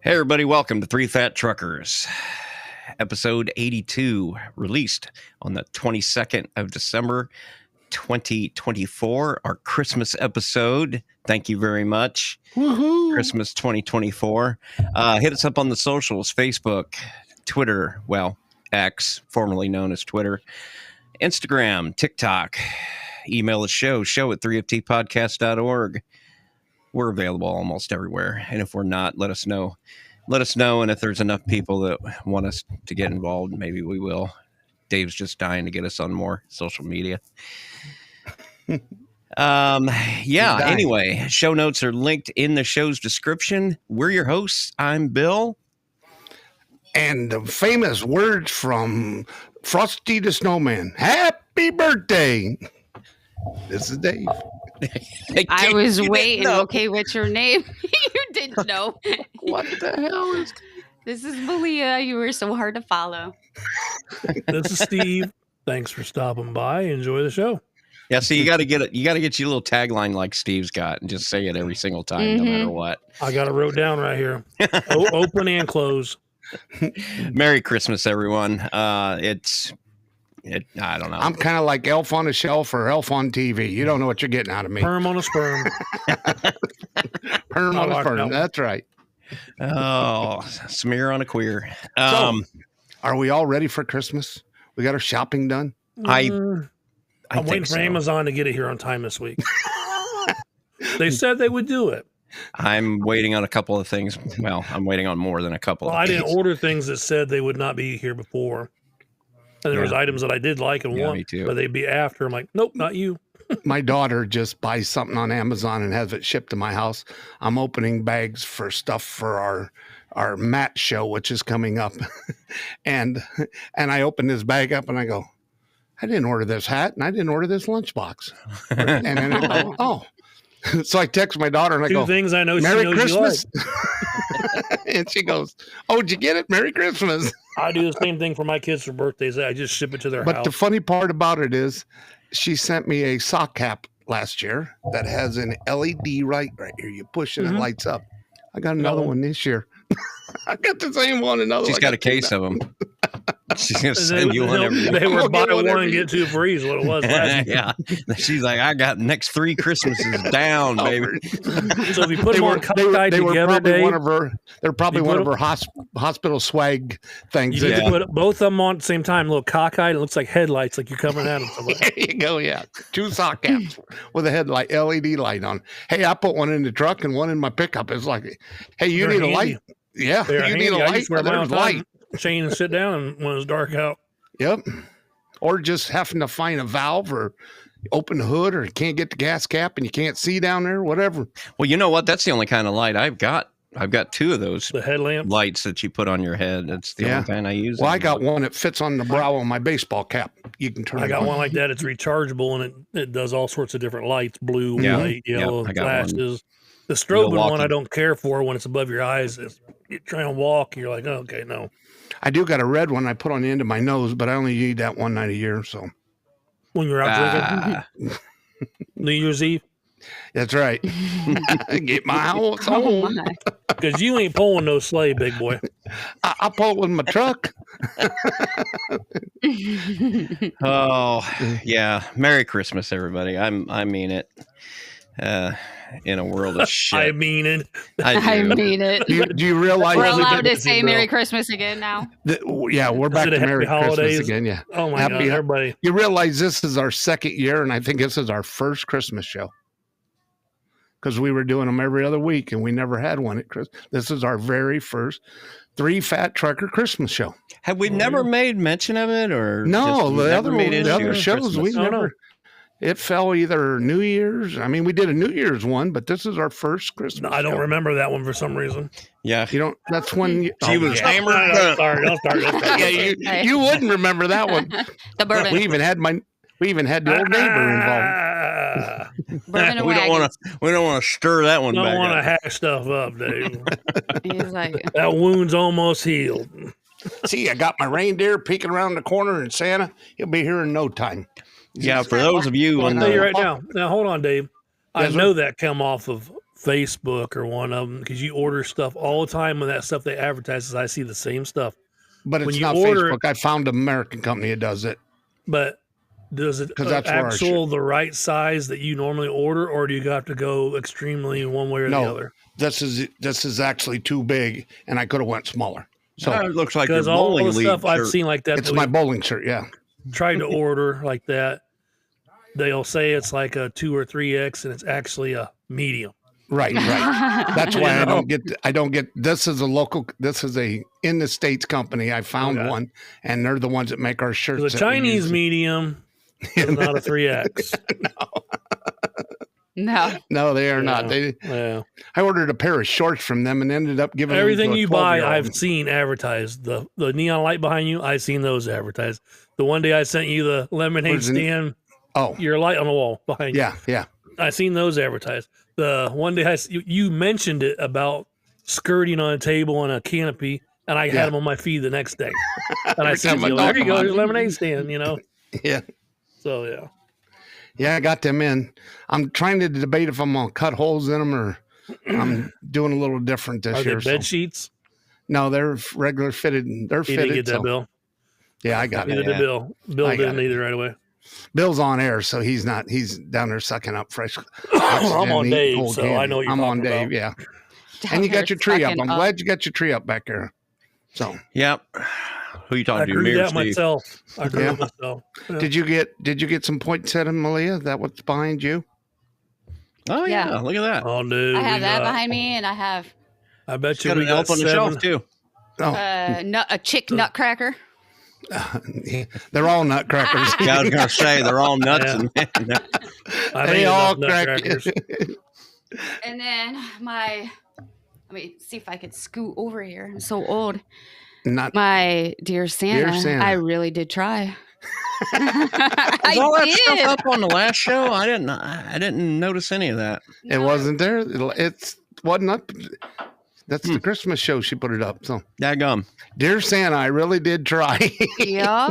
Hey, everybody, welcome to Three Fat Truckers, episode 82, released on the 22nd of December, 2024, our Christmas episode. Thank you very much. Woohoo! Christmas 2024. Hit us up on the socials, Facebook, Twitter, well, X, formerly known as Twitter, Instagram, TikTok. Email the show at 3ftpodcast.org. We're available almost everywhere. And if we're not, let us know. Let us know. And if there's enough people that want us to get involved, maybe we will. Dave's just dying to get us on more social media. Anyway, show notes are linked in the show's description. We're your hosts. I'm Bill. And the famous words from Frosty the Snowman. Happy birthday. This is Dave. I was waiting. Okay, what's your name? You didn't know. What the hell is this? Is Malia. You were so hard to follow. This is Steve. Thanks for stopping by. Enjoy the show. Yeah, so you got to get it. You got to get your little tagline like Steve's got, and just say it every single time, no matter what. I got it wrote down right here. Open and close. Merry Christmas, everyone. I don't know. I'm kind of like Elf on a Shelf or Elf on TV. You don't know what you're getting out of me. Perm on a sperm. Perm on a sperm. That's right. Oh, smear on a queer. So, are we all ready for Christmas? We got our shopping done? I'm waiting for Amazon to get it here on time this week. They said they would do it. I'm waiting on a couple of things. Well, I'm waiting on more than a couple of I things. didn't order things that said they would not be here before. And there was items that I did like and want, but they'd be after. I'm like, nope, not you. My daughter just buys something on Amazon and has it shipped to my house. I'm opening bags for stuff for our mat show, which is coming up. and I open this bag up and I go, I didn't order this hat and I didn't order this lunchbox. And then I go, oh. So I text my daughter and I go, Two things I know Merry she knows Christmas. you like. And she goes, oh, did you get it? Merry Christmas. I do the same thing for my kids for birthdays. I just ship it to their house. But the funny part about it is she sent me a sock cap last year that has an LED light right here. You push it and it lights up. I got another one this year. I got the same one. She's got a case of them. She's going to send you one every year. They were buy one and get two free is what it was last Yeah. She's like, I got next 3 Christmases down, baby. So if you put them on cockeyed together, Dave, they're probably one of her hospital swag things. You can put both of them on at the same time, a little cockeyed. It looks like headlights, like you're coming at them. There you go, yeah. 2 sock caps with a headlight, LED light on. Hey, I put one in the truck and one in my pickup. It's like, hey, you need a light? Yeah, you need a light? There's light. Chain and sit down when it's dark out. Yep. Or just having to find a valve or open the hood or you can't get the gas cap and you can't see down there, whatever. Well, you know what? That's the only kind of light I've got. I've got 2 of those the headlamp lights that you put on your head. That's the only kind I use. Well, I got one that fits on the brow of my baseball cap. You can turn it on. I got one like that. It's rechargeable and it does all sorts of different lights, blue, white, yellow, flashes. The strobe one I don't care for when it's above your eyes. You're trying to walk, you're like, oh, okay, no. I do got a red one I put on the end of my nose, but I only need that one night a year. So when you're out drinking, New Year's Eve. That's right. Get my house home. Because you ain't pulling no sleigh, big boy. I pull it with my truck. Oh, yeah. Merry Christmas, everybody. I mean it. In a world of shit. I mean it. I mean it. Do you realize we're allowed to say Merry Christmas again now? Yeah, we're back to Merry Holidays. Christmas again. Yeah. Oh my God, everybody. You realize this is our 2nd year, and I think this is our first Christmas show. Because we were doing them every other week, and we never had one at Christmas. This is our very first 3 Fat Trucker Christmas show. Have we never made mention of it, or no? The other shows Christmas? we never. It fell either New Year's. I mean, we did a New Year's one, but this is our first Christmas. No, I don't remember that one for some reason. Yeah, you don't. That's when she was hammered. Don't start. Yeah, you wouldn't remember that one. The bourbon. We even had the old neighbor involved. We don't want to stir that one. Don't want to hack stuff up, Dave. He's like, that wound's almost healed. See, I got my reindeer peeking around the corner, and Santa, he'll be here in no time. Yeah, for those of you, I'll tell you right now. Now, hold on, Dave. I know that come off of Facebook or one of them because you order stuff all the time when that stuff they advertise. I see the same stuff. But it's when you not order Facebook. I found an American company that does it. But does it the right size that you normally order, or do you have to go extremely one way or the other? This is actually too big, and I could have went smaller. So it looks like your all bowling the league stuff I've shirt. seen like that. It's my bowling shirt. Yeah. Tried to order like that. They'll say it's like a 2 or 3X, and it's actually a medium. Right. That's why I don't get. This is a in the States company. I found one, and they're the ones that make our shirts. The Chinese medium is not a 3X. No, they are not. I ordered a pair of shorts from them and ended up giving everything you buy. I've seen advertised. The neon light behind you, I've seen those advertised. The one day I sent you the lemonade stand. Your light on the wall behind you. Yeah. I seen those advertised. The one day you mentioned it about skirting on a table on a canopy, and I had them on my feed the next day. And I said, "There you go, there's a lemonade stand." Yeah. So yeah. Yeah, I got them in. I'm trying to debate if I'm gonna cut holes in them or I'm doing a little different this year. Are they bed sheets? No, they're regular fitted. They're fitted. Didn't get that, Bill. Yeah, I got it. Neither did Bill. Bill didn't either right away. Bill's on air, so he's not. He's down there sucking up fresh. I'm on Dave, so I know what you're I'm on talking Dave, about. yeah. And you got your tree up. I'm glad you got your tree up back there. So. Yep. Who you talking to? I agree Me or that Steve? myself. I agree with myself. Yeah. Did you get some poinsettia, Malia? Is that what's behind you? Oh yeah, look at that. Oh no, I have that behind me, and I have. I bet you got we an got elf on the shelf too. A chick nutcracker. They're all nutcrackers. Yeah, I was gonna say they're all nuts. They all crackers. And then let me see if I could scoot over here. I'm so old. My dear Santa, I really did try. Was all that stuff up on the last show? I didn't notice any of that. It wasn't there. It wasn't up. That's the Christmas show. She put it up. So daggum. Dear Santa, I really did try. Yeah.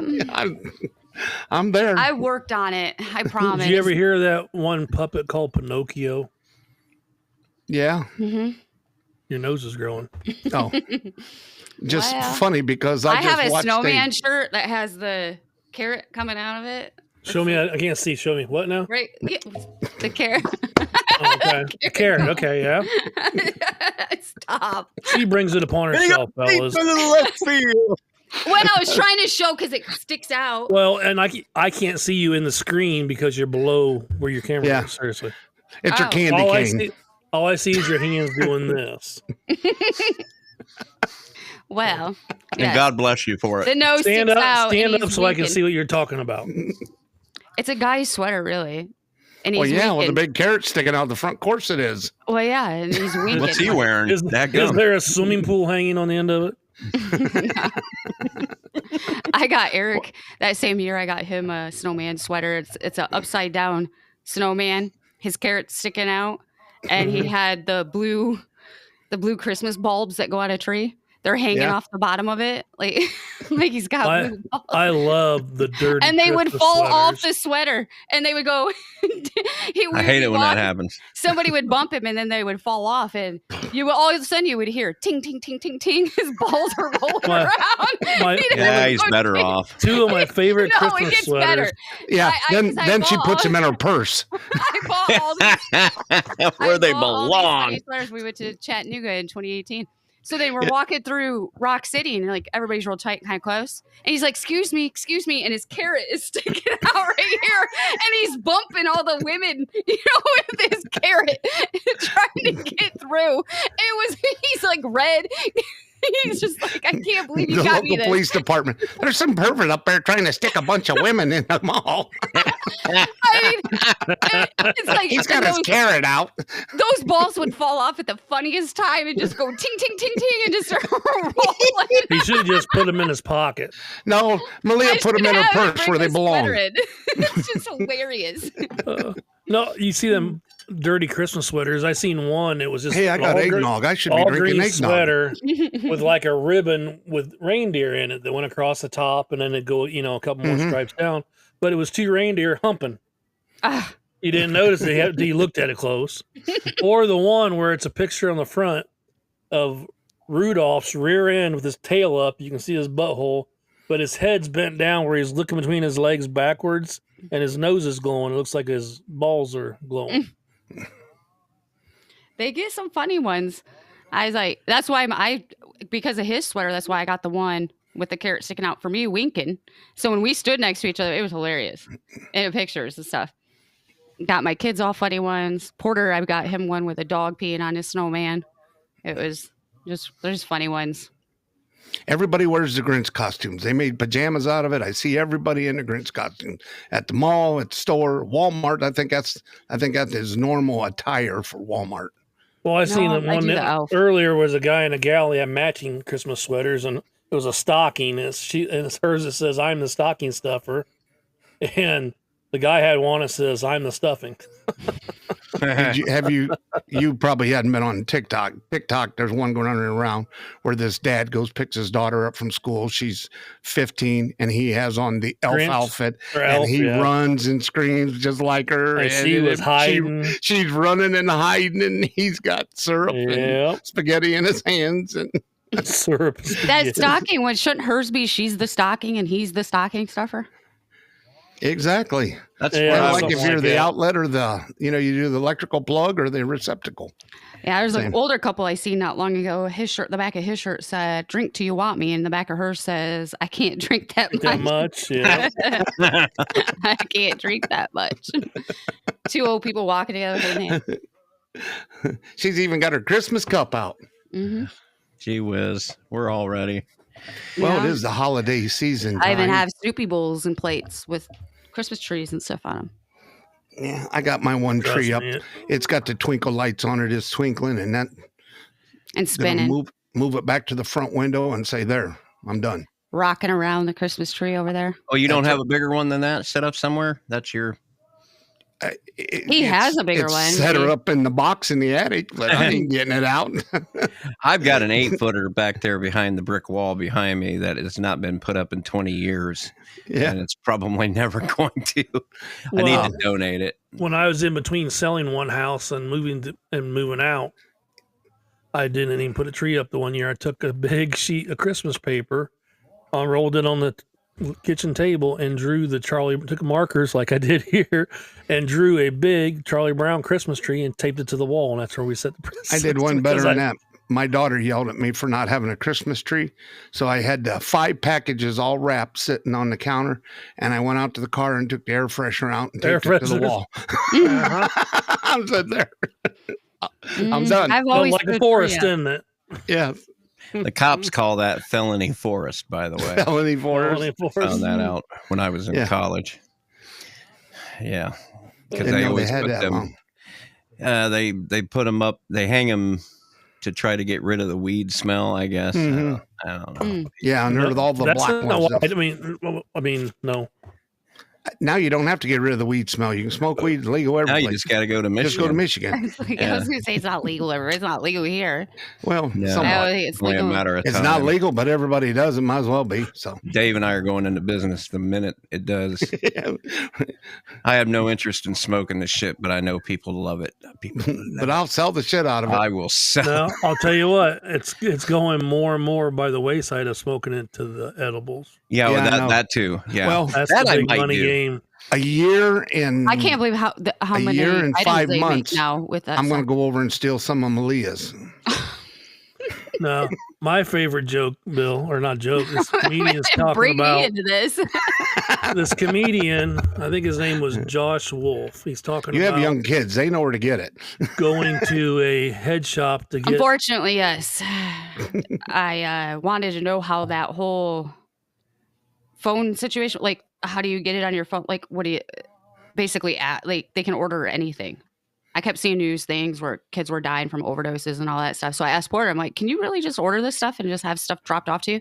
I'm there. I worked on it. I promise. Did you ever hear that one puppet called Pinocchio? Yeah. Mm-hmm. Your nose is growing. Oh. Just funny because I just have a watched snowman shirt that has the carrot coming out of it. Show me. I can't see. Show me. What now? Right. Yeah, the carrot. Okay. A carrot. Okay. Yeah. Stop. She brings it upon herself, fellas. When I was trying to show because it sticks out. Well, and I can't see you in the screen because you're below where your camera is. Seriously. It's your candy cane. All I see is your hands doing this. Well, and God bless you for it. The nose stand sticks up, out. Stand up so I can see what you're talking about. It's a guy's sweater, really. And he's with a big carrot sticking out the front. Of course it is. Well, yeah, and he's winking. What's he wearing? Is there a swimming pool hanging on the end of it? I got Eric that same year. I got him a snowman sweater. It's an upside down snowman. His carrot's sticking out, and he had the blue Christmas bulbs that go on a tree. They're hanging off the bottom of it, like he's got blue bulbs. I love the dirty. And they would fall sweaters. off the sweater, and they would go. I hate it when that happens. Somebody would bump him, and then they would fall off, and all of a sudden you would hear ting ting ting ting ting. His balls are rolling around. He's better off. Two of my favorite it Christmas gets sweaters. Better. Yeah, then she puts them in her purse. I bought all these. Where they belong. These sweaters. We went to Chattanooga in 2018. So they were walking through Rock City, and like everybody's real tight, kind of close. And he's like, excuse me. And his carrot is sticking out right here. And he's bumping all the women, with his carrot, trying to get through. He's like red. He's just like, I can't believe you got me this. The local police department. There's some pervert up there trying to stick a bunch of women in the mall. It's like he's got his carrot out. Those balls would fall off at the funniest time and just go ting, ting, ting, ting, and just start rolling. He should have just put them in his pocket. No, Malia put them in her purse where they belong. It's just hilarious. No, you see them dirty Christmas sweaters. I seen one. It was just I got eggnog. I should be drinking eggnog. Sweater with like a ribbon with reindeer in it that went across the top, and then it go, a couple more stripes down. But it was two reindeer humping. You didn't notice it. You looked at it close. Or the one where it's a picture on the front of Rudolph's rear end with his tail up. You can see his butthole, but his head's bent down where he's looking between his legs backwards, and his nose is glowing. It looks like his balls are glowing. They get some funny ones. I was like, that's why because of his sweater, that's why I got the one with the carrot sticking out for me, winking. So when we stood next to each other, it was hilarious. And pictures and stuff. Got my kids all funny ones. Porter, I got him one with a dog peeing on his snowman. It was there's funny ones. Everybody wears the Grinch costumes. They made pajamas out of it. I see everybody in the Grinch costume at the mall, at the store, Walmart. I think that is normal attire for Walmart. Well, I seen the one that earlier was a guy and a gal. They had matching Christmas sweaters, and it was a stocking. It's hers that says "I'm the stocking stuffer," and the guy had one that says "I'm the stuffing." You probably hadn't been on TikTok. There's one going on around where this dad picks his daughter up from school. She's 15 and he has on the elf outfit and he runs and screams just like her. And she was hiding. She's running and hiding and he's got syrup and spaghetti in his hands and syrup. That stocking, shouldn't hers be she's the stocking and he's the stocking stuffer? Exactly. That's like if you're the outlet or you do the electrical plug or the receptacle. Yeah, there's an older couple I seen not long ago. The back of his shirt said, "Drink till you want me," and the back of hers says, "I can't drink that much." Yeah. I can't drink that much. Two old people walking together with their hand. She's even got her Christmas cup out. Mm-hmm. Gee whiz, we're all ready. Well, it is the holiday season time. I even have Snoopy bowls and plates with Christmas trees and stuff on them. Yeah, I got my one tree up. It's got the twinkle lights on it. It's twinkling and spinning. Move it back to the front window and say, "There, I'm done." Rocking around the Christmas tree over there. Oh, you don't have a bigger one than that set up somewhere? That's your... He has a bigger one. Set her up in the box in the attic, but I ain't getting it out. I've got an 8-footer back there behind the brick wall behind me that has not been put up in 20 years. Yeah. And it's probably never going to. I need to donate it. When I was in between selling one house and moving out, I didn't even put a tree up the one year. I took a big sheet of Christmas paper, rolled it on the kitchen table and took markers like I did here and drew a big Charlie Brown Christmas tree and taped it to the wall. And that's where we set the presents. I did one better than that. My daughter yelled at me for not having a Christmas tree. So I had 5 packages all wrapped sitting on the counter. And I went out to the car and took the air freshener out and taped it to the wall. I'm sitting there. I'm done. I've always like a forest, isn't it? Yeah. The cops call that felony forest, by the way. Felony forest. Found that out when I was in college. Yeah. Because they always put them. They put them up. They hang them to try to get rid of the weed smell, I guess. Mm-hmm. I don't know. Yeah, and all the black ones. I mean, no. Now you don't have to get rid of the weed smell. You can smoke weed legal everywhere. Now you just got to go to Michigan. Just go to Michigan. I was going to say it's not legal everywhere. It's not legal here. Well, it's only a matter of time. It's not legal, but everybody does. It might as well be. So Dave and I are going into business the minute it does. I have no interest in smoking this shit, but I know people love it. But I'll sell the shit out of it. I will sell. No, I'll tell you what. It's going more and more by the wayside of smoking it to the edibles. Yeah, well, that too. Yeah, well, that's the big money game. A year and I can't believe how many year and 5 months now with that. I'm going to go over and steal some of Malia's. No, my favorite joke, Bill, or not joke, this comedian's talking about. Me into this. This comedian, I think his name was Josh Wolf. He's talking about. You have young kids; they know where to get it. Going to a head shop to get. Unfortunately, yes. I wanted to know how that whole phone situation, like, how do you get it on your phone? Like, what do you basically like? They can order anything. I kept seeing news things where kids were dying from overdoses and all that stuff. So I asked Porter, I'm like, can you really just order this stuff and just have stuff dropped off to you?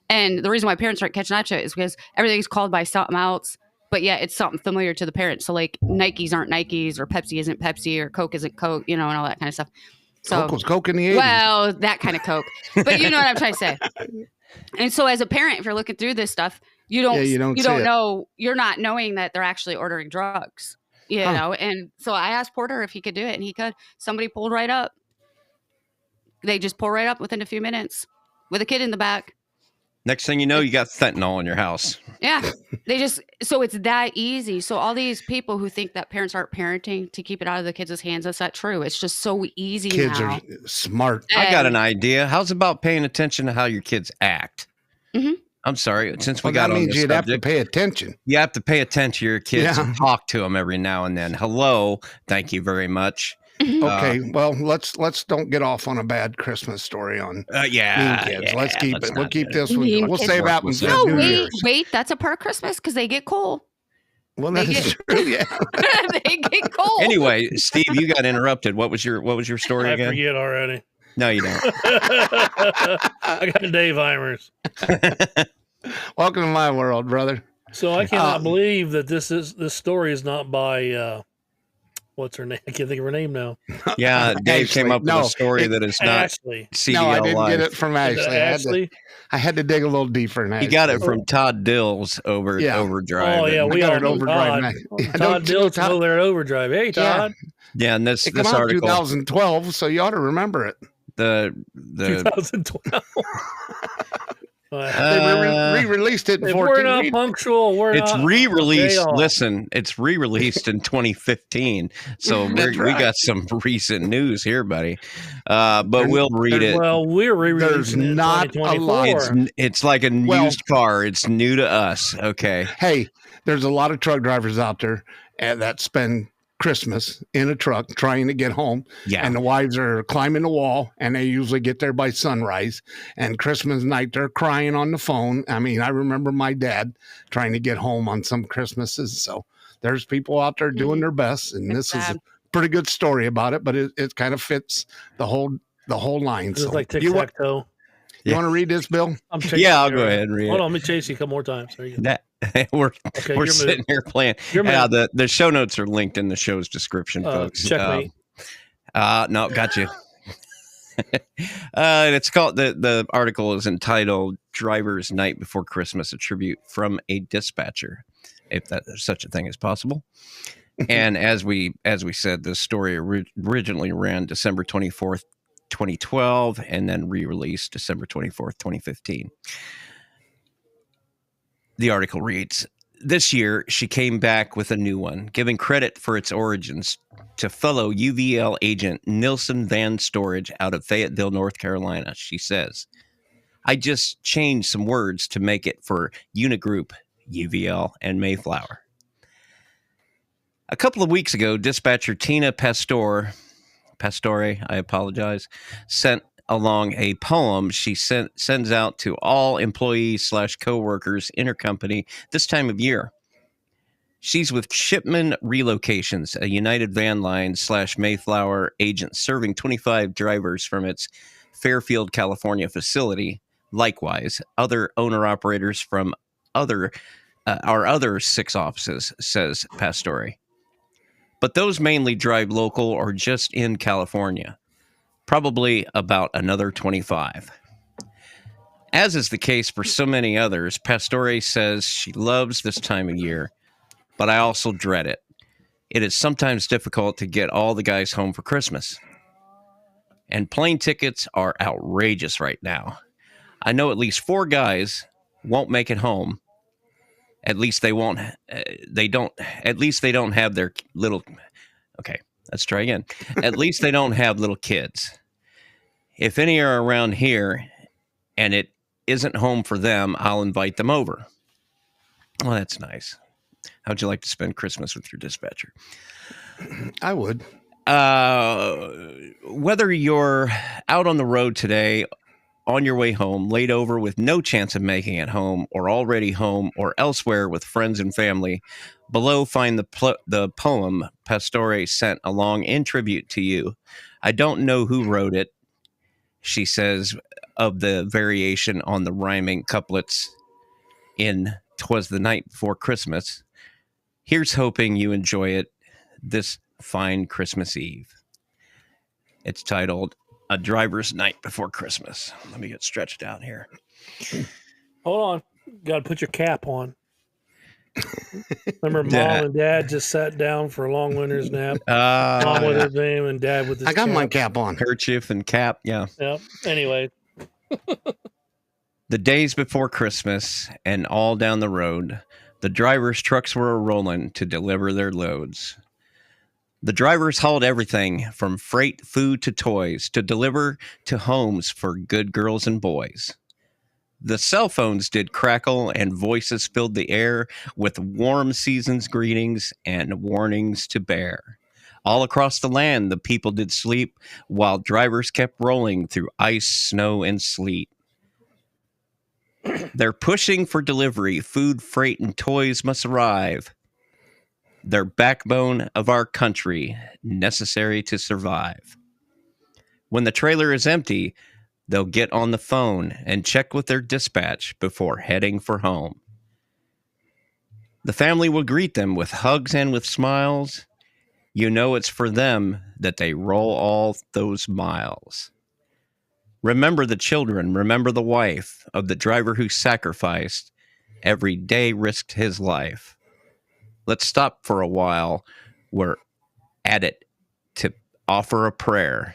And the reason why parents aren't catching on to it is because everything's called by something else, but yeah, it's something familiar to the parents. So like Nikes aren't Nikes, or Pepsi isn't Pepsi, or Coke isn't Coke, and all that kind of stuff. So Coke was Coke in the 80s. Well, that kind of Coke, but you know what I'm trying to say. And so as a parent, if you're looking through this stuff, you don't know, you're not knowing that they're actually ordering drugs. you know. And so I asked Porter if he could do it, and he could. Somebody pulled right up. They just pull right up within a few minutes with a kid in the back. Next thing you know, you got fentanyl in your house. Yeah. So it's that easy. So all these people who think that parents aren't parenting to keep it out of the kids' hands, that's not true. It's just so easy Kids now. are smart. I got an idea. How's about paying attention to how your kids act? Mhm. I'm sorry. Since we Well, got that on means this you'd have to subject, pay attention. you have to pay attention to your kids Yeah. and talk to them every now and then. Hello. Thank you very much. Okay, well, let's don't get off on a bad Christmas story on mean kids. Yeah, Let's keep let's it. We'll not keep do this. Mean We'll kids. save that one for No, New wait, Year's. wait. That's a part of Christmas because they get cool. Well, They that's get- true. Yeah. They get cold. Anyway, Steve, you got interrupted. What was your story I again? forget already. No, you don't. I got Dave Heimers. Welcome to my world, brother. So I cannot believe that this story is not by what's her name? I can't think of her name now. Yeah, Dave came Ashley. up with No, a story that is not Ashley. CDL No, I didn't Live. get it from Is it Ashley. Ashley? I had to dig a little deeper. He got it from Todd Dills over at Yeah. Overdrive. Oh yeah, And- we got all it know Overdrive Todd. now. Yeah, Todd don't you know Dill's Todd? over there at Overdrive. Hey Yeah. Todd. yeah, and this It came out in article, 2012, so you ought to remember it. the 2012. They re-released it in If we're 14. not punctual, we're it's not. re-released. day off. Listen, it's re-released in 2015, so That's we right. got some recent news here, buddy. But we'll read it. Well, we're re-releasing it in not a lot. 2024. It's like a Well- used car. It's new to us. Okay. Hey, there's a lot of truck drivers out there that spend Christmas in a truck trying to get home, Yeah. and the wives are climbing the wall, and they usually get there by sunrise. And Christmas night, they're crying on the phone. I mean, I remember my dad trying to get home on some Christmases. So there's people out there doing their best, and It's this is sad. a pretty good story about it. But it kind of fits the whole line. It's So like tic you, tac toe. you want to read this, Bill? I'm chasing Yeah, I'll you go around. ahead and read Hold it. on, let me chase you a couple more times. There you go. That we're Okay, we're you're sitting moving. here playing. You're Yeah, moving. the show notes are linked in the show's description, folks. Checkmate. No, got you. It's called the article is entitled "Driver's Night Before Christmas: A Tribute from a Dispatcher," if that such a thing is possible. And as we said, this story originally ran December 24th, 2012, and then re-released December 24th, 2015. The article reads, this year, she came back with a new one, giving credit for its origins to fellow UVL agent Nilson Van Storage out of Fayetteville, North Carolina. She says, I just changed some words to make it for Unigroup, UVL, and Mayflower. A couple of weeks ago, dispatcher Tina Pastore, I apologize, sent along a poem she sends out to all employees / coworkers intercompany this time of year. She's with Shipman Relocations, a United Van Line / Mayflower agent serving 25 drivers from its Fairfield, California facility. Likewise, other owner-operators from our other 6 offices, says Pastore. But those mainly drive local or just in California. Probably about another 25. As is the case for so many others, Pastore says she loves this time of year, but I also dread it. It is sometimes difficult to get all the guys home for Christmas. And plane tickets are outrageous right now. I know at least 4 guys won't make it home. At least they won't. At least they don't have their little. Okay, let's try again. At least they don't have little kids. If any are around here, and it isn't home for them, I'll invite them over. Well, that's nice. How'd you like to spend Christmas with your dispatcher? I would. Whether you're out on the road today, on your way home, laid over with no chance of making it home, or already home, or elsewhere with friends and family, below find the poem Pastore sent along in tribute to you. I don't know who wrote it, she says, of the variation on the rhyming couplets in 'Twas the Night Before Christmas. Here's hoping you enjoy it this fine Christmas Eve. It's titled A Driver's Night Before Christmas. Let me get stretched out here. Hold on. Got to put your cap on. Remember, Yeah. Mom and Dad just sat down for a long winter's nap. Mom Uh, with her thing and Dad with his I got my cap. cap on. kerchief and cap. Yeah. Yep. Anyway, The days before Christmas and all down the road, the drivers' trucks were rolling to deliver their loads. The drivers hauled everything from freight, food to toys to deliver to homes for good girls and boys. The cell phones did crackle and voices filled the air with warm season's greetings and warnings to bear. All across the land, the people did sleep while drivers kept rolling through ice, snow, and sleet. They're pushing for delivery. Food, freight, and toys must arrive. They're backbone of our country, necessary to survive. When the trailer is empty, they'll get on the phone and check with their dispatch before heading for home. The family will greet them with hugs and with smiles. You know it's for them that they roll all those miles. Remember the children, remember the wife of the driver who sacrificed, every day risked his life. Let's stop for a while. We're at it to offer a prayer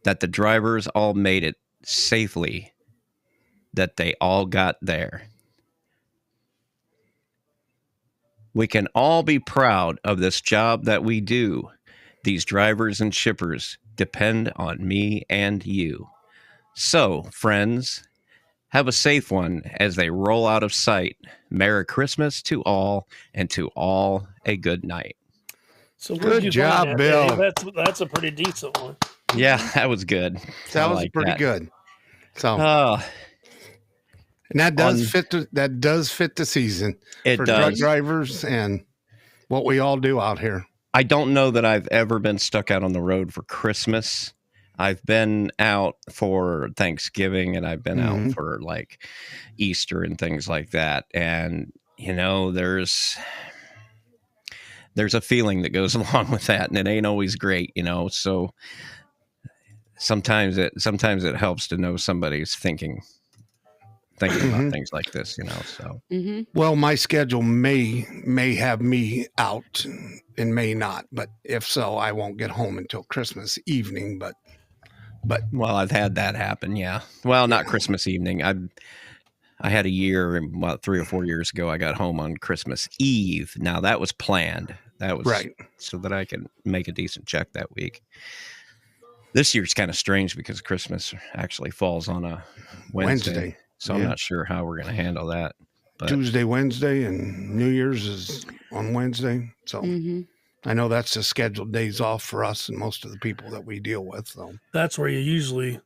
that the drivers all made it safely, that they all got there. We can all be proud of this job that we do. These drivers and shippers depend on me and you. So, friends, have a safe one as they roll out of sight. Merry Christmas to all, and to all a good night. so Good where'd you job, find that, Bill. Dave? That's a pretty decent one. Yeah, that was good. That I was like pretty that. good. So, Oh, and that does on- fit the season it for truck does. drivers and what we all do out here. I don't know that I've ever been stuck out on the road for Christmas. I've been out for Thanksgiving and I've been out Mhm. for like Easter and things like that. And, you know, there's a feeling that goes along with that, and it ain't always great, you know. So sometimes it helps to know somebody's thinking about Mhm. things like this, you know. So Mm-hmm. Well, my schedule may have me out and may not, but if so, I won't get home until Christmas evening. But well, I've had that happen, yeah. Well, not Yeah. Christmas evening. I had a year, about 3 or 4 years ago, I got home on Christmas Eve. Now that was planned. That was right, so that I could make a decent check that week. This year's kind of strange because Christmas actually falls on a Wednesday. So I'm Yeah. not sure how we're going to handle that. But Tuesday, Wednesday, and New Year's is on Wednesday. So Mm-hmm. I know that's the scheduled days off for us and most of the people that we deal with. So That's where you usually,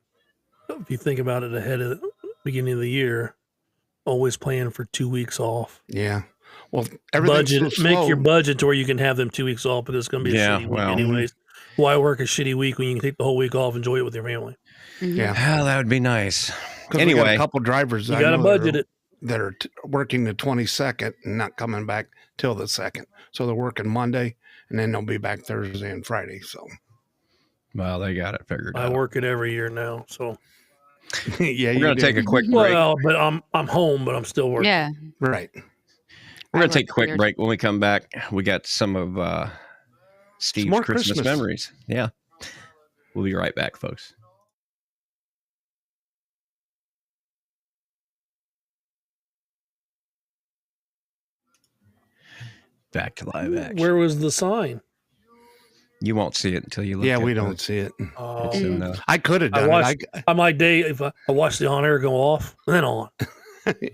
if you think about it ahead of the beginning of the year, always plan for 2 weeks off. yeah, well, everything's Budget, so make slow. your budget to where you can have them 2 weeks off, but it's going to be a Yeah, shitty week well. anyways. Why work a shitty week when you can take the whole week off, enjoy it with your family? Mm-hmm. Yeah. oh, that would be nice. 'Cause we got Anyway. a couple drivers You I got to know that budget are- it. that are working the 22nd and not coming back till the 2nd. So they're working Monday and then they'll be back Thursday and Friday. So Well, they got it figured I out. work it every year now, so yeah, We're going to take a quick break. well, but I'm home, but I'm still working. Yeah. right. We're going to I take a work quick weird. break. When we come back, we got some of Steve's more Christmas Christmas. memories. Yeah. We'll be right back, folks. Back to live action. Where was the sign? You won't see it until you look Yeah, at we the- don't see it. Oh, It's in I could have I done watched- it. I'm like Dave. If I watch the on air go off, then on.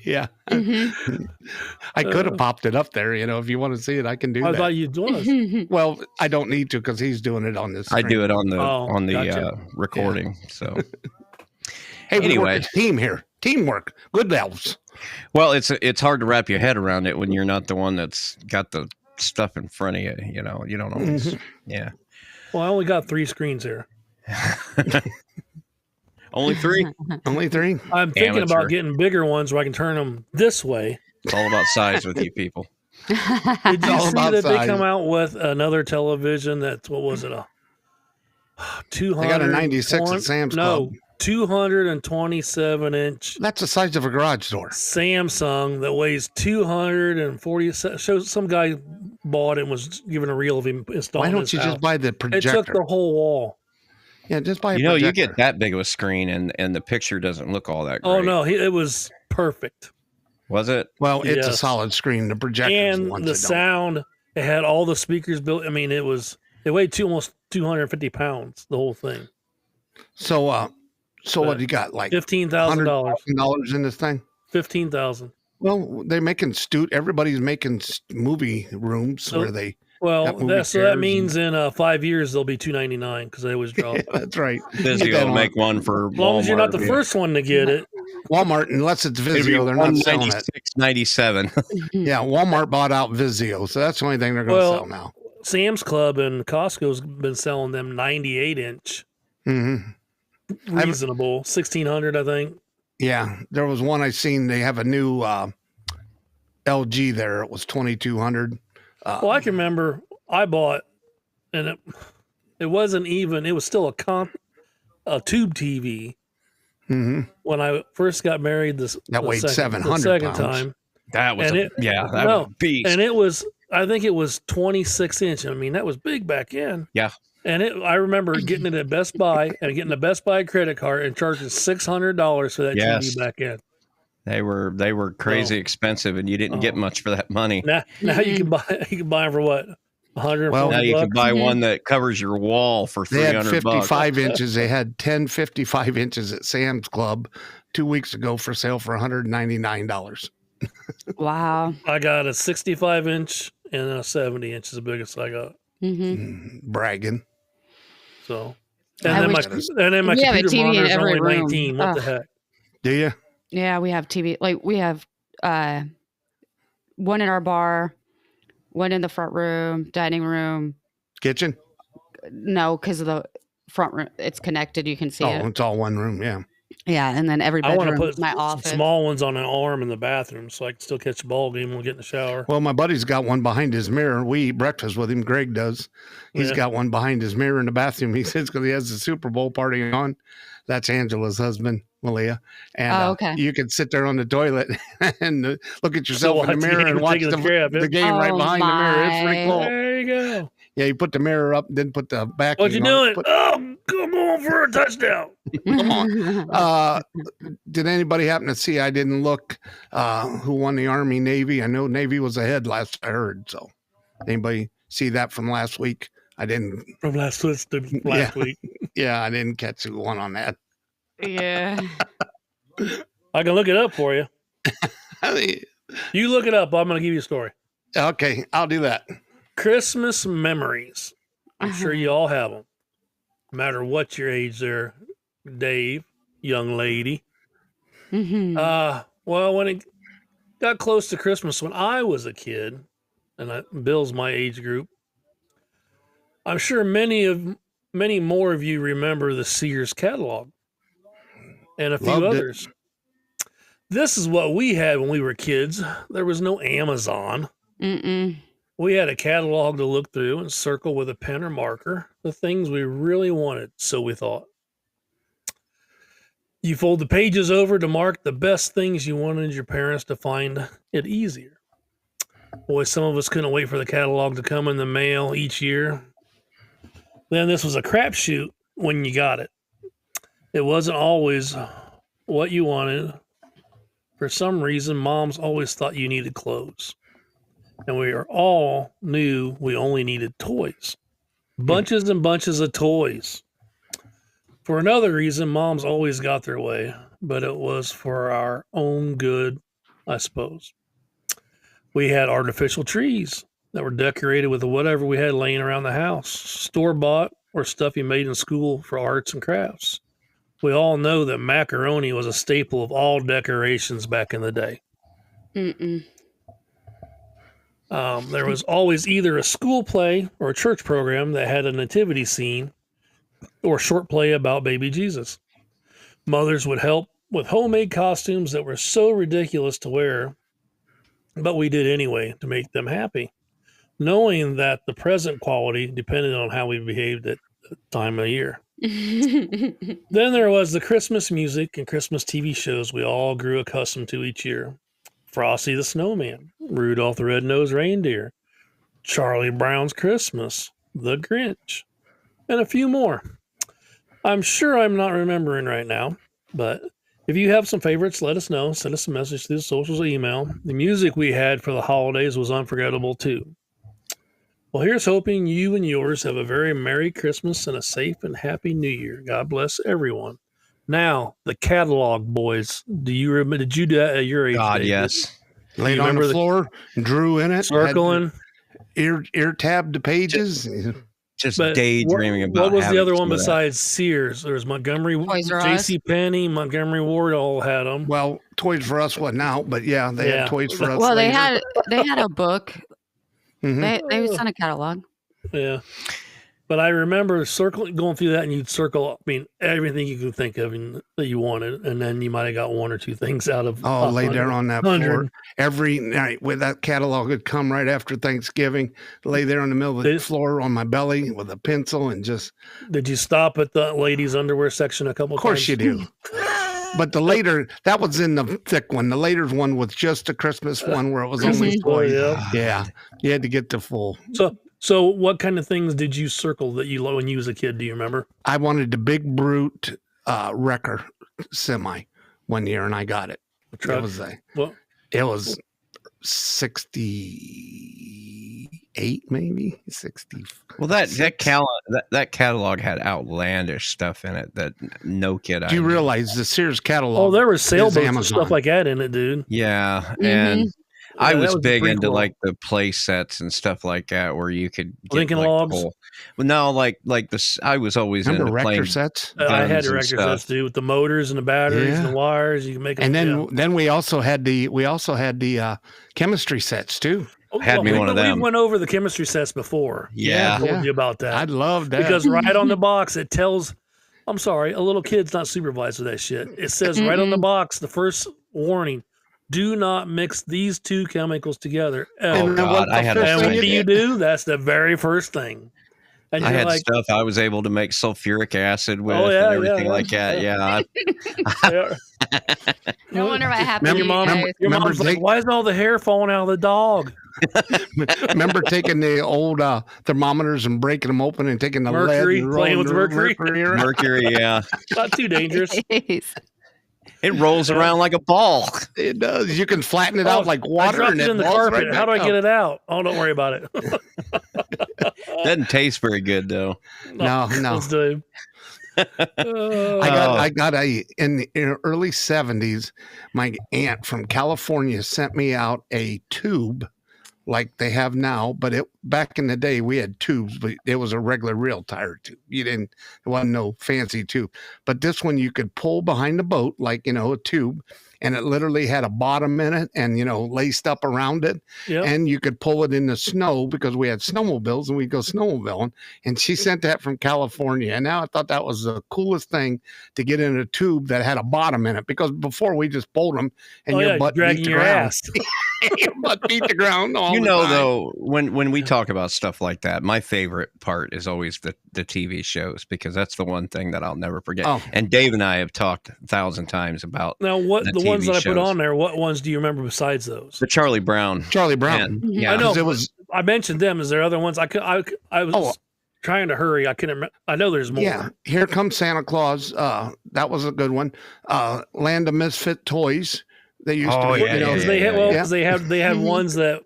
Yeah. Mm-hmm. I could have popped it up there. You know, if you want to see it, I can do I that. thought you'd do us. Well, I don't need to because he's doing it on this. I do it on the Oh, gotcha. recording. So Hey, we Anyway. work as a team here. Teamwork. Good elves. well, it's hard to wrap your head around it when you're not the one that's got the stuff in front of you. You know, you don't always. Yeah. Well, I only got 3 screens here. Only 3. Only 3. I'm thinking Amateur. about getting bigger ones where I can turn them this way. It's all about size with you people. Did you all see about that they size. come out with another television that's, what was it, a 200? They got a 96 at Sam's No, Club. 227-inch That's the size of a garage door. Samsung that weighs 240. Shows some guy bought it and was given a reel of him installing. Why don't you just buy the It projector? took the whole wall. Yeah, just buy a You know, projector. you get that big of a screen, and the picture doesn't look all that great. Oh no, it was perfect. Was it? Well, it's a Yes. solid screen. The projector And ones the that don't. sound, it had all the speakers built. I mean, it weighed almost 250 pounds, the whole thing. So, what do you got? Like $15,000. $100,000 in this thing? 15,000. Well, they're making everybody's making movie rooms So- where they. Well, Got movie so that chairs means in 5 years they'll be $299 because they always drop. That's right. Vizio that will on. make one for As long as you're not the Walmart. first one to get it. Walmart, unless it's It'd be Vizio, they're not selling it. $196.97. Yeah, Walmart bought out Vizio, so that's the only thing they're going to Well, sell now. Sam's Club and Costco's been selling them 98-inch, hmm reasonable, 1,600, I think. Yeah, there was one I seen. They have a new LG there. It was 2,200. Well, I can remember I bought, and it wasn't even. It was still a tube TV hmm when I first got married. That weighed the 700 second pounds. time, That was And that was a beast. and it was. I think it was 26-inch. I mean, that was big back then. Yeah. And I remember getting it at Best Buy and getting a Best Buy credit card and charging $600 for that Yes. TV back in. They were crazy expensive, and you didn't get much for that money. Now you can buy them for what? 140 Well, Now you can bucks? buy one that covers your wall for They had 300 bucks. 55 inches. They had 10 55 inches at Sam's Club 2 weeks ago for sale for $199. Wow. I got a 65-inch and a 70-inch is the biggest I got. Bragging. So, I and then my We have a computer TV in monitor is every only room. 19. What the Ugh. heck? Do you? Yeah, we have TV. Like we have one in our bar, one in the front room, dining room. Kitchen? No, because of the front room, it's connected. You can see Oh, it. it's all one room. Yeah. Yeah, and then every I want bedroom to is put my some office. small ones on an arm in the bathroom so I can still catch a ball game when we get in the shower. Well, my buddy's got one behind his mirror. We eat breakfast with him. Greg does. He's Yeah. got one behind his mirror in the bathroom. He says because he has the Super Bowl party on. That's Angela's husband, Malia. And okay. you can sit there on the toilet and look at yourself in the watch the mirror game and watch taking the, a crap, the yeah. game right Oh, behind the mirror. It's pretty my. cool. There you go. Yeah, you put the mirror up, then put the back. What you doing? Oh, I'm going for a touchdown. Come on. Did anybody happen to see? I didn't look. Who won the Army Navy? I know Navy was ahead last I heard. So, anybody see that from last week? I didn't. From last week. Yeah, I didn't catch who won on that. Yeah. I can look it up for you. I mean, You look it up. I'm going to give you a story. okay, I'll do that. Christmas memories. I'm sure you all have them. No matter what your age there, Dave, young lady. Mhm. Well, when it got close to Christmas, when I was a kid, and Bill's my age group, I'm sure many more of you remember the Sears catalog and a few Loved it. others. This is what we had when we were kids. There was no Amazon. Mm-mm. We had a catalog to look through and circle with a pen or marker the things we really wanted, so we thought. You fold the pages over to mark the best things you wanted your parents to find it easier. Boy, some of us couldn't wait for the catalog to come in the mail each year. Then this was a crapshoot when you got it. It wasn't always what you wanted. For some reason, moms always thought you needed clothes. And we all knew we only needed toys. Bunches and bunches of toys. For another reason, moms always got their way, but it was for our own good, I suppose. We had artificial trees that were decorated with whatever we had laying around the house, store-bought or stuff you made in school for arts and crafts. We all know that macaroni was a staple of all decorations back in the day. Mm-mm. There was always either a school play or a church program that had a nativity scene or a short play about baby Jesus. Mothers would help with homemade costumes that were so ridiculous to wear, but we did anyway to make them happy, knowing that the present quality depended on how we behaved at the time of year. Then there was the Christmas music and Christmas TV shows we all grew accustomed to each year. Frosty the Snowman, Rudolph the Red-Nosed Reindeer, Charlie Brown's Christmas, The Grinch, and a few more. I'm sure I'm not remembering right now, but if you have some favorites, let us know. Send us a message through the socials or email. The music we had for the holidays was unforgettable too. Well, here's hoping you and yours have a very Merry Christmas and a safe and happy New Year. God bless everyone. Now, the catalog, boys. Did you do that at your age? God, Dave? yes. Laid on the floor, drew in it, Circling. ear tabbed the pages. Just But daydreaming about what was the having other one some of that. besides Sears? There was Montgomery, Toys R Us. J.C. Penney, Montgomery Ward all had them. Well, Toys for Us wasn't out, but yeah, they Yeah. had Toys for Us. Well, they later. had a book. Mhm. They sent a catalog. Yeah. But I remember going through that, and you'd circle, everything you could think of that you wanted, and then you might have got one or two things out of. Oh, lay there on that floor 100. every night. With that catalog would come right after Thanksgiving. Lay there in the middle of the floor on my belly with a pencil and just. Did you stop at the ladies' underwear section a couple Of times? course you do. But the later, that was in the thick one. The later one was just a Christmas one where it was only toys. Yeah, you had to get the full. So what kind of things did you circle that you when you was a kid? Do you remember? I wanted the big brute wrecker semi one year, and I got it. Truck? It was 68, maybe 60. Well, that catalog had outlandish stuff in it that no kid. Do you realize the Sears catalog? Oh, there were sailboats and Amazon. stuff like that in it, dude. Yeah, and I Yeah, was that was big pretty into cool. like the play sets and stuff like that, where you could get Lincoln like, Logs? Well, no, like this. I was always Remember into playing. Rector sets? I had guns and director stuff. sets too, with the motors and the batteries and Yeah. the wires. You can make them. And then we also had the chemistry sets too. Had me one of them. We went over the chemistry sets before. Yeah. I told you about that. I love that. Because right on the box it tells. I'm sorry, a little kid's not supervised with that shit. It says right on the box, the first warning: do not mix these two chemicals together. Oh And God, what I had the a first And what thing do thing. you do? That's the very first thing. And I you're had like, stuff I was able to make sulfuric acid with Oh, yeah, and everything yeah, like that. yeah. Yeah, No wonder what happened. Remember- to you remember- guys. your mom's like, take- why is all the hair falling out of the dog? Remember taking the old thermometers and breaking them open and taking the Mercury, lead and playing rolling with the mercury? around? mercury. Yeah, Not too dangerous. Jeez. it rolls around like a ball. It does. You can flatten it out like I water, dropped and it in the falls carpet. right How do I back get out. it out? Oh, don't worry about it. Doesn't taste very good though. No. Let's do. I got in the early 70s. My aunt from California sent me out a tube like they have now, but back in the day we had tubes, but it was a regular real tire tube. It wasn't no fancy tube. But this one you could pull behind the boat like, a tube, and it literally had a bottom in it and, laced up around it. Yep. And you could pull it in the snow because we had snowmobiles and we'd go snowmobiling. And she sent that from California. And now I thought that was the coolest thing to get in a tube that had a bottom in it, because before we just pulled them and your butt beat dragging the your ground. ass. Your butt beat the ground all You the know, time. though, when we talk about stuff like that, my favorite part is always the TV shows, because that's the one thing that I'll never forget. Oh. And Dave and I have talked 1,000 times about Now, what the the ones TV that I put shows. on there? What ones do you remember besides those? the Charlie Brown. Charlie Brown. And, Mhm. yeah, I know. 'Cause it was I mentioned them. Is there other ones? I was Oh. trying to hurry. I couldn't remember. I know there's more. Yeah, Here Comes Santa Claus. That was a good one. Land of Misfit Toys. They used Oh, to be, yeah, Because yeah, they had, yeah. they had ones that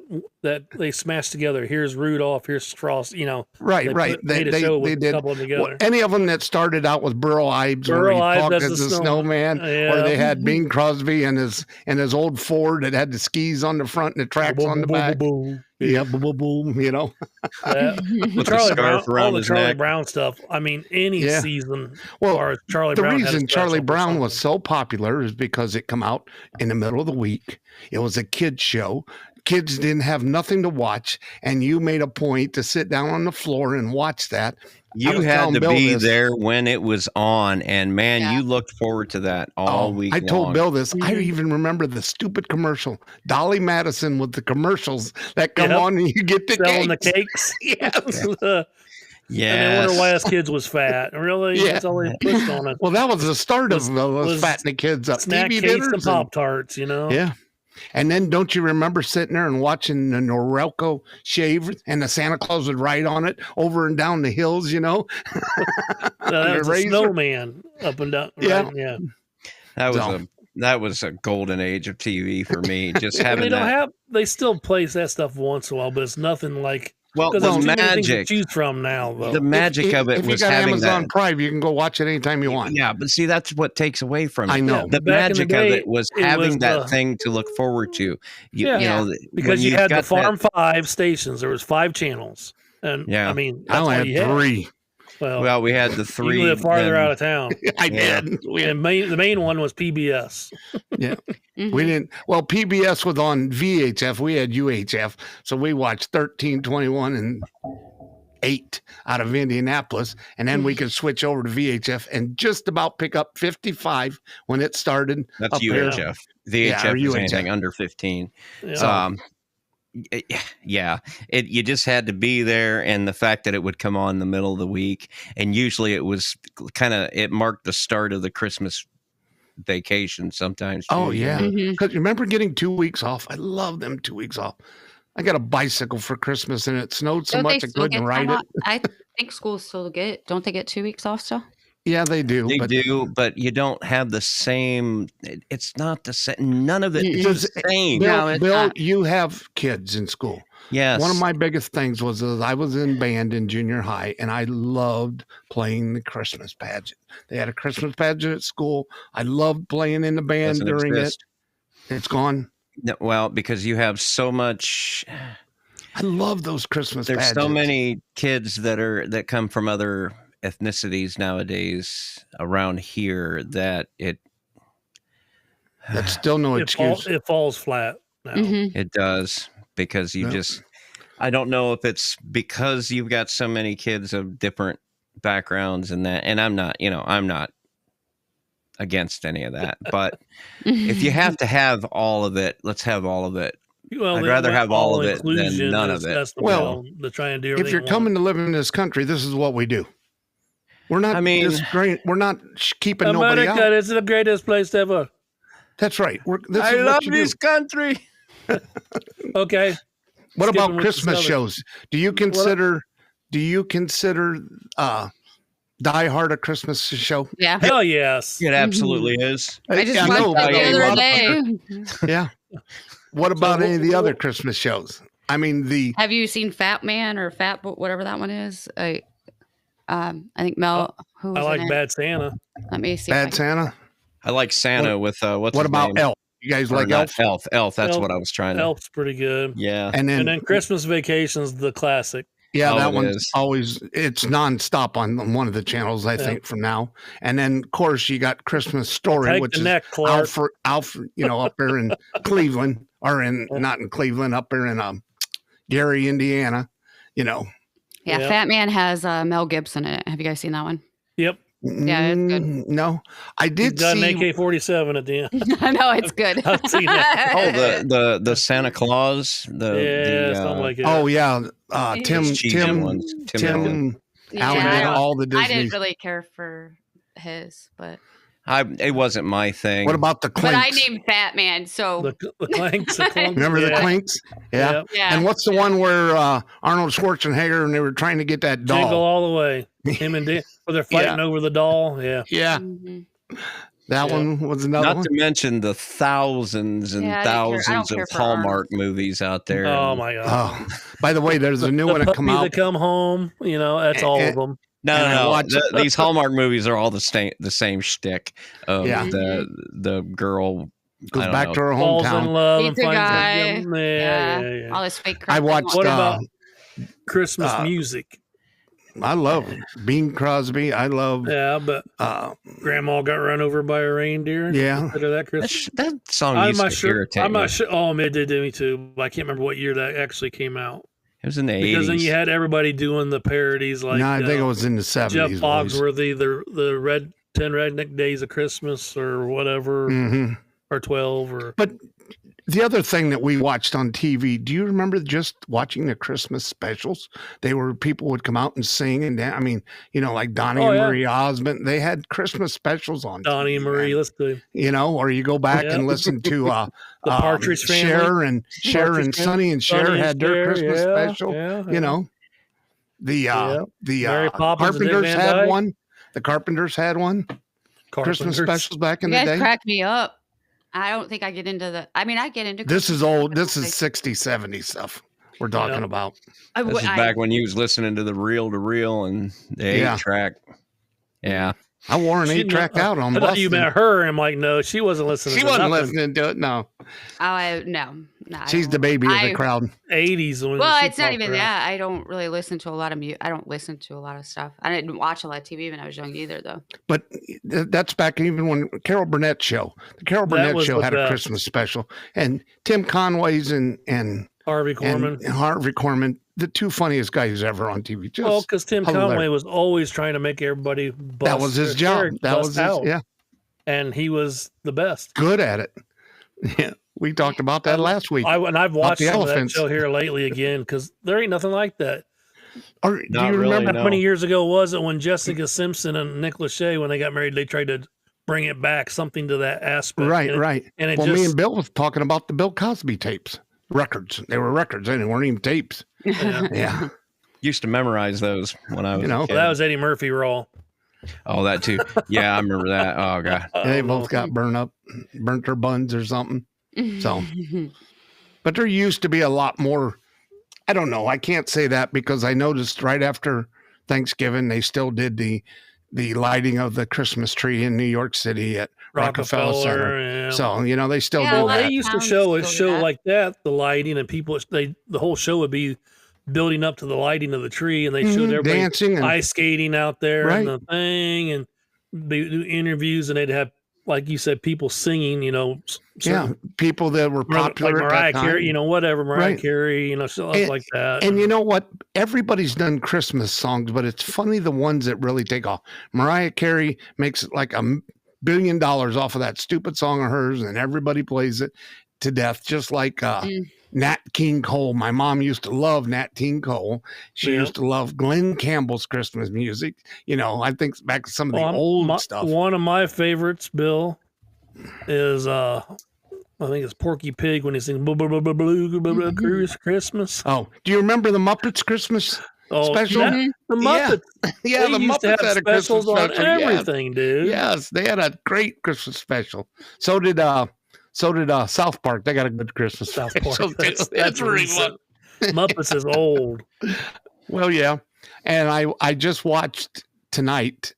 they smashed together. Here's Rudolph. Here's Frost. right. Made a show with They a did. couple of them together. Well, any of them that started out with Burl Ives, where Burl he Ives, talked that's as the the snowman, Yeah. or they had Bing Crosby and his old Ford that had the skis on the front and the tracks on the back. Boom. Yeah, boom, boom, boom. That. With the Charlie Brown, scarf around all the his Charlie neck. Brown stuff. I mean, any Yeah. season. Well, or Charlie the Brown had a reason Charlie special for Brown was something. so popular is because it come out in the middle of the week. It was a kid's show. Kids didn't have nothing to watch, and you made a point to sit down on the floor and watch that. I You was had telling to Bill be this. there when it was on, and man, Yeah. you looked forward to that all week I told long. Bill this. I Mhm. even remember the stupid commercial. Dolly Madison with the commercials that come Yep. on and you get the selling the cakes. cakes. Yes. Yeah. And they wonder why us kids was fat. Really? Yeah. That's all they pushed on us. Well, that was the start of Was those fattening kids up. Snack TV cakes and dinners Pop-Tarts, you know? Yeah. And then don't you remember sitting there and watching the Norelco shave and the Santa Claus would ride on it over and down the hills, you know? That was a razor. snowman up and down. Yeah. Right? Yeah. That was a golden age of TV for me. Just having They still place that stuff once in a while, but it's nothing like, well, because the there's too many things to magic. choose from now, though. The magic of it if was you got having Amazon that. Prime, you can go watch it anytime you want. Yeah, but see, that's what takes away from it. I know. The Back in the magic day, of it was it having was that the- thing to look forward to. Yeah. You know, because when you you've had the got Farm 5 stations. There was 5 channels. And, Yeah. I mean, I that's only all had you had. 3. Well, we had the 3. You lived farther then- out of town. I Yeah. did. And the main one was PBS. Mhm. We didn't. Well, PBS was on VHF. We had UHF. So we watched 13, 21, and 8 out of Indianapolis. And then we could switch over to VHF and just about pick up 55 when it started. That's up here. UHF. VHF or is UHF. anything under 15. Yeah. You just had to be there, and the fact that it would come on in the middle of the week, and usually it was it marked the start of the Christmas vacation sometimes. Oh, too, yeah. you know? Mhm. Because remember getting 2 weeks off? I love them 2 weeks off. I got a bicycle for Christmas and it snowed so Don't they much I still couldn't get ride time it. off? I think schools still don't they get 2 weeks off still? Yeah, they do. They but do, but you don't have the same. It's not the same. None of it is Does the same. Bill, No, it's Bill, not. you have kids in school. Yes. One of my biggest things was that I was in band in junior high and I loved playing the Christmas pageant. They had a Christmas pageant at school. I loved playing in the band Doesn't during exist. it. It's gone. No, well, because you have so much. I love those Christmas There's pageants. so many kids that come from other ethnicities nowadays around here that That's still no excuse. It falls flat now. Mhm. it does, because you No. just. I don't know if it's because you've got so many kids of different backgrounds and that, and I'm not against any of that, but if you have to have all of it, let's have all of it. Well, I'd they rather went have all of it than inclusion none is- of it. That's the Well, problem. They're trying to do If everything you're coming to live in this country, this is what we do. We're not. I mean- we're not keeping nobody America out. is the greatest place ever. That's right. This I is what love you do. this country. Okay. What Skipping about with Christmas the shows? Do you consider Die Hard a Christmas show? Yeah. Hell yes. It absolutely is. I just I watched know, that but the a other lot of day. Yeah. What about any of the what- other Christmas shows? I mean, Have you seen Fat Man or whatever that one is? I think Mel. Who was I like in it? Bad Santa. Let me see. if I Bad can- Santa. I like Santa with what's What his about name? Elf? You guys Or like not Elf? Elf. Elf. That's Elf- what I was trying to. Elf's pretty good. Yeah. And And then, then Christmas Vacation's the classic. yeah, Oh, that it one's is. always it's nonstop on one of the channels, I think, from now. And then, of course, you got Christmas Story, Take which the is neck, Clark. Alfred, up there in Cleveland, or not in Cleveland, up there in Gary, Indiana. Yeah, Yep. Fat Man has Mel Gibson in it. Have you guys seen that one? Yep. Yeah, it's good. No, I He's did got an see. AK-47 at the end. I know it's good. I've seen that. Oh, the Santa Claus. Yeah, something like that. Oh yeah, Tim those cheesy Tim ones. Tim Allen. Allen Yeah, did all the I Disney. didn't really care for his, but It wasn't my thing. What about the Clinks? I named Fat Man, so The clanks. The clunks. Remember the yeah. Clinks? Yeah. Yep. yeah. And what's the one where Arnold Schwarzenegger and they were trying to get that doll? Jingle all the way. Him and Dan, where they're fighting over the doll. Yeah. Yeah, Mhm. that Yeah. one was another Not one. to mention the thousands and Yeah, I don't thousands care of for Hallmark movies out there. Oh my God. Oh, by the way, there's a new one that puppy come out. that come home. That's all of them. No, And I no, no. watched- These Hallmark movies are all the same shtick of Yeah. the girl. Goes I don't back know. to her Falls in hometown. love Pizza and finds guy. Yeah. All this fake crap. I they watched. want. What about Christmas uh, music? I love Bing Crosby. I love. Yeah, but Grandma got run over by a reindeer. Yeah. Consider that Christmas. That song I'm used not to sure. irritate I'm me. not sure. Oh, it did to me too. But I can't remember what year that actually came out. It was in the 80s. Because then you had everybody doing the parodies like no, I think it was in the Jeff '70s. Foxworthy, the 10 Redneck Days of Christmas or whatever, Hmm. or 12 or But The other thing that we watched on TV, do you remember just watching the Christmas specials? People would come out and sing and dance. I mean, like Donnie and Marie Osmond, they had Christmas specials on Donnie TV, and Marie, man. let's do. Or you go back and listen to the Partridge Family. Cher and Sonny and Cher had their Christmas special. The Mary Poppins and Dick Carpenters Van had Dyke. one. The Carpenters had one. Christmas specials back in You the guys day. crack me up. I don't think I get into the. I mean, I get into. This is Christmas, old. but I This don't is think- 60s, 70s stuff we're talking about. This is back when you was listening to the reel to reel and the 8-track. Yeah. I wore an She- 8-track out on I thought you Boston. meant her. I'm like, no, she wasn't listening. She to wasn't nothing. listening to it. No, No. I she's the don't- baby of I- the crowd. 80s. When Well, she it's not popped even around. that. I don't really listen to a lot of music. I don't listen to a lot of stuff. I didn't watch a lot of TV when I was young either, though. But that's back even when Carol Burnett show. The Carol That Burnett was show the had a best. Christmas special, and Tim Conway's and Harvey Korman. and Harvey Korman, the two funniest guys ever on TV. Just Well, because Tim hilarious. Conway was always trying to make everybody bust that was his their job. character, That bust was out, his, and he was the best. good at it. Yeah, we talked about that last week. I've watched the some of that elephants. show here lately again because there ain't nothing like that. Or, do Not you really, remember? How many years ago was it when Jessica Simpson and Nick Lachey, when they got married, they tried to bring it back, something to that aspect. Right, and it- right. And it Well, me just, and Bill was talking about the Bill Cosby tapes, records. They were records, and they weren't even tapes. yeah. Yeah, Used to memorize those when I was a kid. that was Eddie Murphy Raw. Oh, that too. Yeah, I remember that. Oh, God. they both got burnt their buns or something. So, but there used to be a lot more. I don't know. I can't say that because I noticed right after Thanksgiving they still did the lighting of the Christmas tree in New York City at Rockefeller Center. Yeah. So they still Yeah, do a lot Well, that. they used to towns show a still do show that. like that, the lighting, and people, the whole show would be building up to the lighting of the tree, and they showed Mhm, everybody dancing and ice skating out there Right. and the thing, and they do interviews, and they'd have, like you said, people singing, yeah, people that were popular like at Mariah that time. Carey, whatever, Mariah Right. Carey, stuff And- like that. And you know what? Everybody's done Christmas songs, but it's funny the ones that really take off. Mariah Carey makes like $1 billion off of that stupid song of hers, and everybody plays it to death, just like Nat King Cole. My mom used to love Nat King Cole. She Yeah. used to love Glenn Campbell's Christmas music. I think back to some of the Well, old stuff. One of my favorites, Bill, is I think it's Porky Pig when he sings "Blue Christmas." Oh, do you remember the Muppets Christmas Oh, special? yeah, the Muppets. Yeah, They the used to Muppets have had a Christmas specials on special. Yes. everything, dude. Yes, they had a great Christmas special. So did South Park. They got a good Christmas South special. Park. That's It's really recent. fun. Muppets is old. Well, yeah. And I just watched tonight.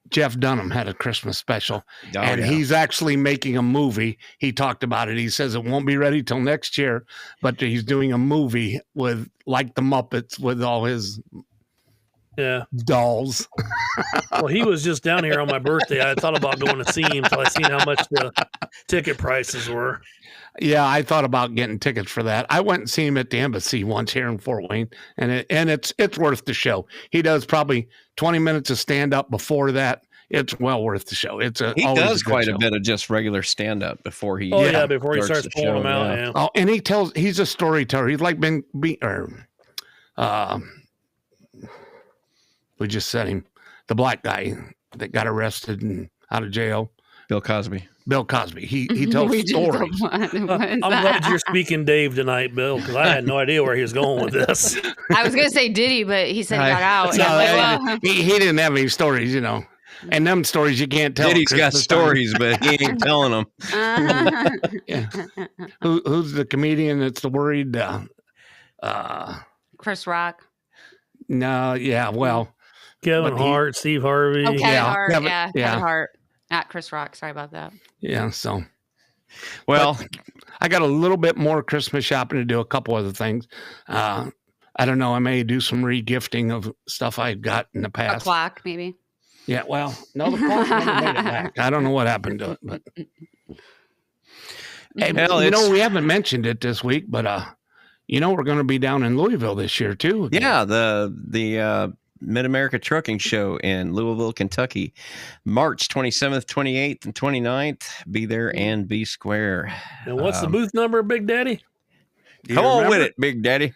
Jeff Dunham had a Christmas special, Oh, and yeah. he's actually making a movie. He talked about it. He says it won't be ready till next year, but he's doing a movie with like the Muppets with all his Yeah. dolls. Well, he was just down here on my birthday. I thought about going to see him until I seen how much the ticket prices were. Yeah, I thought about getting tickets for that. I went and see him at the embassy once here in Fort Wayne, and it's worth the show. He does probably 20 minutes of stand up before that. It's well worth the show. He always does good quite show. a bit of just regular stand up before he. Oh yeah, before he starts the pulling show, them out. yeah. Yeah. Oh, and he's a storyteller. He's like we just said him, the black guy that got arrested and out of jail, Bill Cosby. Bill Cosby. He tells We did stories. the one. I'm glad you're speaking Dave tonight, Bill, because I had no idea where he was going with this. I was gonna say Diddy, but he said he got out. No, And I'm like, well, he didn't have any stories, And them stories you can't tell. at Diddy's got Christmas time. stories, but he ain't telling them. Yeah. Who's the comedian that's the worried? Chris Rock. No, yeah, well, Kevin But he- Hart, Steve Harvey. Oh, Kevin Yeah, Hart. Kevin- Yeah, yeah. Kevin Hart. Not Chris Rock. Sorry about that. yeah. So Well, I got a little bit more Christmas shopping to do. A couple other things. I don't know. I may do some re-gifting of stuff I got in the A past. clock, maybe. Yeah. Well, no, the clock never made it back. I don't know what happened to it, but hey, Hell, we haven't mentioned it this week, but we're going to be down in Louisville this year too. again. yeah, the Mid-America Trucking Show in Louisville, Kentucky, March 27th, 28th, and 29th. Be there and be square. And what's the booth number, Big Daddy? Do you Come on with remember? it, Big Daddy.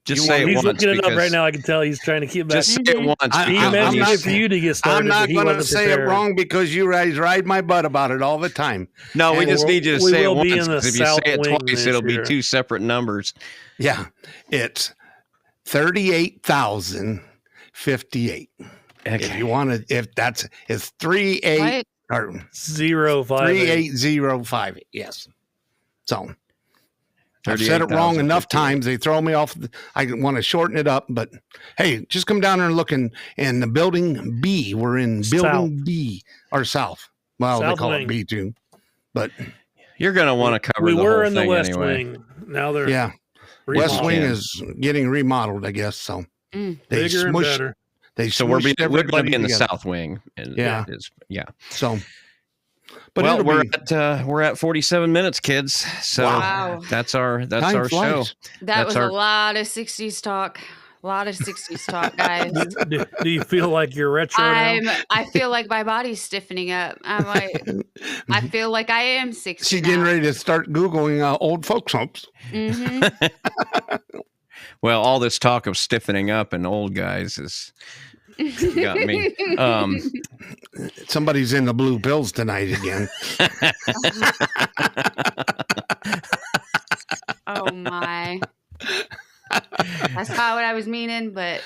Just You say it He's once. looking it up right because- now. I can tell he's trying to keep that. Just say it once. I- He I'm mentioned not- it for you to get started. I'm not but he going to wasn't say it prepared. wrong because you guys ride my butt about it all the time. No, we And just need you to we say it will be once. in the 'Cause if you South say it Wing twice, this it'll year. be two separate numbers. Yeah, it's 38,058. If you want to, if that's it's 38 What? or 058. 3805. Yes. So I've said it wrong enough 38,058. times. They throw me off. I want to shorten it up, but hey, just come down there and look in the building B. We're in building B or south. Well, South they call wing. it B too, but You're going to want to cover We the were whole in the thing West anyway. Wing. Now they're yeah, West remodeling. Wing Yeah. is getting remodeled, I guess. So Mm. they Bigger and smushed. better. They So we're smushed going to everybody be in the together. South Wing. And Yeah. that is- yeah. So, but Well, it'll be- we're at 47 minutes, kids. So Wow. that's our time show. flies. That That's was our- a lot of 60s talk. A lot of 60s talk, guys. Do you feel like you're retro now? I feel like my body's stiffening up. I'm like, I feel like I am 60. She's getting ready to start Googling old folks' homes. Hmm. Well, all this talk of stiffening up and old guys is got me. Somebody's in the blue pills tonight again. Oh my. That's not what I was meaning, but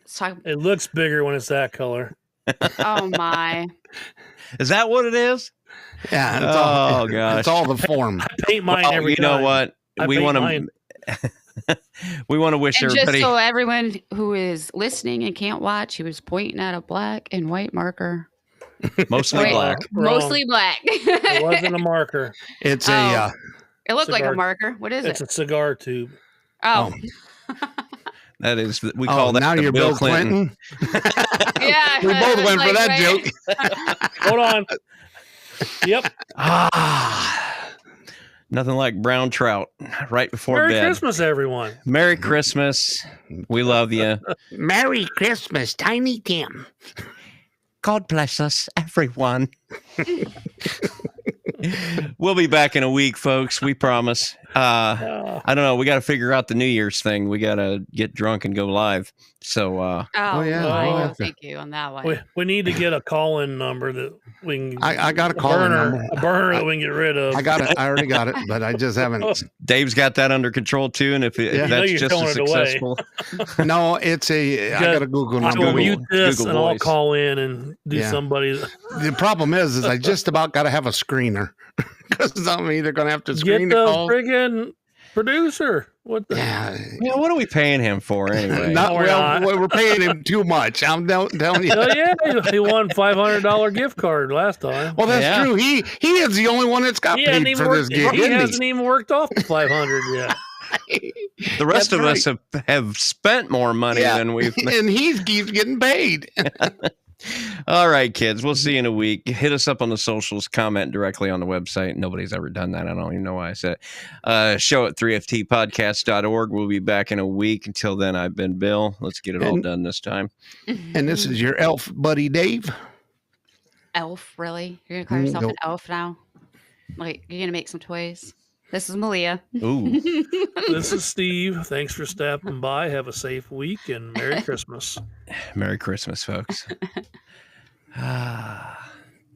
let's talk. It looks bigger when it's that color. Oh my. Is that what it is? Yeah. It's Oh, all, gosh. It's all the form. I paint mine Well, every you time. know what? I We paint want mine. to we want to wish And everybody. just so everyone who is listening and can't watch, he was pointing at a black and white marker. Mostly Wait. black. Wrong. Mostly black. It wasn't a marker. It's Oh. It looked like a Cigar. marker. What is It's it? a cigar tube. Oh, That is, we oh, call that now the you're Bill Clinton. yeah. We I both was went for like, that wait. joke. Hold on. Yep. Ah, nothing like brown trout right before Merry bed. Christmas, everyone. Merry Christmas. We love you. Merry Christmas, Tiny Tim. God bless us, everyone. We'll be back in a week, folks. We promise. I don't know. We got to figure out the New Year's thing. We got to get drunk and go live. So, Oh, yeah, my, we'll no, have to- thank you on that one. we need to get a call-in number that we can. I got a a call burner, number. a burner that we can get rid of. I got it. I already got it, but I just haven't. Dave's got that under control too. And if Yeah. if You know that's you're just throwing as it away. successful, No, it's a. I got a Google I number. will Google- mute this Google and I'll Voice. call in and do Yeah. somebody. The problem is I just about got to have a screener because I'm either going to have to Get screen the the call. friggin' producer. What the? Yeah. yeah, what are we paying him for anyway? Not, we're well, not. we're paying him too much. I'm telling you. Oh yeah, he won $500 gift card last time. Well, that's Yeah. true. He is the only one that's got He hasn't paid even for this worked. gig, He didn't hasn't even worked off the 500 yet. The rest That's of us have spent more money Yeah. than we've. and he keeps getting paid. All right, kids. We'll see you in a week. Hit us up on the socials. Comment directly on the website. Nobody's ever done that. I don't even know why I said it. Show at 3ftpodcast.org. We'll be back in a week. Until then, I've been Bill. Let's get it all And- done this time. And this is your elf buddy, Dave. Elf, really? You're gonna call yourself Nope. an elf now? Like you're gonna make some toys? This is Malia. Ooh. This is Steve. Thanks for stopping by. Have a safe week and Merry Christmas. Merry Christmas, folks. Ah.